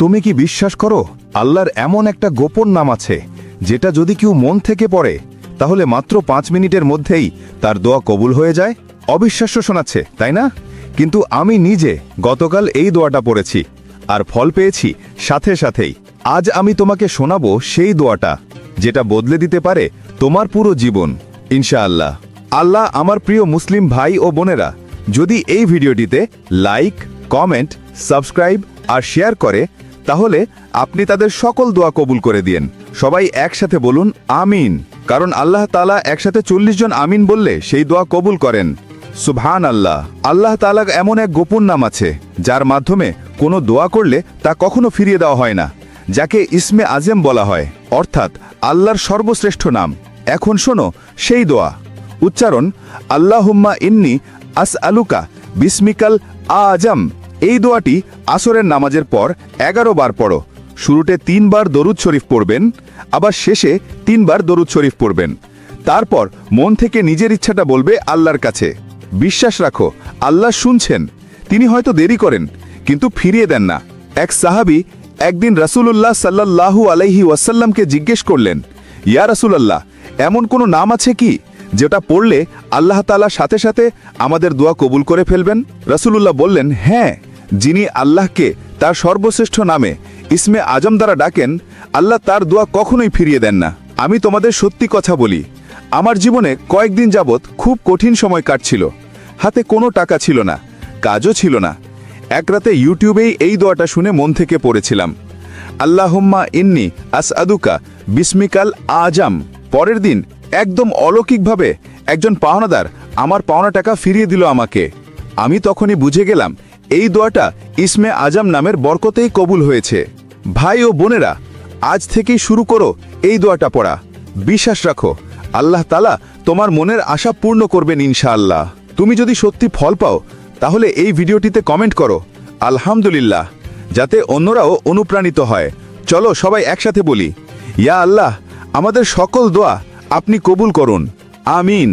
তুমি কি বিশ্বাস করো আল্লাহর এমন একটা গোপন নাম আছে যেটা যদি কেউ মন থেকে পড়ে তাহলে মাত্র 5 মিনিটের মধ্যেই তার দোয়া কবুল হয়ে যায়? অবিশ্বাস্য শোনাচ্ছে, তাই না? কিন্তু আমি নিজে গতকাল এই দোয়াটা পড়েছি আর ফল পেয়েছি সাথে সাথেই। আজ আমি তোমাকে শোনাবো সেই দোয়াটা যেটা বদলে দিতে পারে তোমার পুরো জীবন ইনশাআল্লাহ। আল্লাহ আমার প্রিয় মুসলিম ভাই ও বোনেরা যদি এই ভিডিওটিতে লাইক, কমেন্ট, সাবস্ক্রাইব আর শেয়ার করে তাহলে আপনি তাদের সকল দোয়া কবুল করে দিয়েন। সবাই একসাথে বলুন আমিন, কারণ আল্লাহ তাআলা একসাথে 40 জন আমিন বললে সেই দোয়া কবুল করেন। সুবহান আল্লাহ। আল্লাহ তাআলার এমন এক গোপন নাম আছে যার মাধ্যমে কোনো দোয়া করলে তা কখনো ফিরিয়ে দেওয়া হয় না, যাকে ইসমে আজম বলা হয়, অর্থাৎ আল্লাহর সর্বশ্রেষ্ঠ নাম। এখন শোনো সেই দোয়া। উচ্চারণ আল্লাহুম্মা ইন্নী আসআলুকা বিসমিকাল আজম। এই দোয়াটি আসরের নামাজের পর 11 বার পড়ো। শুরুতে 3 বার দরুদ শরীফ পড়বেন, আবার শেষে 3 বার দরুদ শরীফ পড়বেন। তারপর মন থেকে নিজের ইচ্ছাটা বলবে আল্লাহর কাছে। বিশ্বাস রাখো আল্লাহ শুনছেন। তিনি হয়তো দেরি করেন কিন্তু ফিরিয়ে দেন না। এক সাহাবী একদিন রাসূলুল্লাহ সাল্লাল্লাহু আলাইহি ওয়াসাল্লামকে জিজ্ঞেস করলেন, ইয়া রাসূলুল্লাহ, এমন কোনো নাম আছে কি যেটা পড়লে আল্লাহ তাআলা সাথে সাথে আমাদের দোয়া কবুল করে ফেলবেন? রাসূলুল্লাহ বললেন, হ্যাঁ, যিনি আল্লাহকে তার সর্বশ্রেষ্ঠ নামে ইসমে আজম দ্বারা ডাকেন আল্লাহ তার দোয়া কখনোই ফিরিয়ে দেন না। আমি তোমাদের সত্যি কথা বলি, আমার জীবনে কয়েকদিন যাবৎ খুব কঠিন সময় কাটছিল। হাতে কোনো টাকা ছিল না, কাজও ছিল না। এক রাতে ইউটিউবেই এই দোয়াটা শুনে মন থেকে পড়েছিলাম, আল্লাহুম্মা ইন্নী আসআলুকা বিসমিকাল আজম। পরের দিন একদম অলৌকিকভাবে একজন পাওনাদার আমার পাওনা টাকা ফিরিয়ে দিল আমাকে। আমি তখনই বুঝে গেলাম এই দোয়াটা ইসমে আজম নামের বরকতেই কবুল হয়েছে। ভাই ও বোনেরা, আজ থেকেই শুরু করো এই দোয়াটা পড়া। বিশ্বাস রাখো আল্লাহ তাআলা তোমার মনের আশা পূর্ণ করবেন ইনশাআল্লাহ। তুমি যদি সত্যি ফল পাও তাহলে এই ভিডিওটিতে কমেন্ট করো আলহামদুলিল্লাহ, যাতে অন্যরাও অনুপ্রাণিত হয়। চলো সবাই একসাথে বলি, ইয়া আল্লাহ, আমাদের সকল দোয়া আপনি কবুল করুন, আমিন।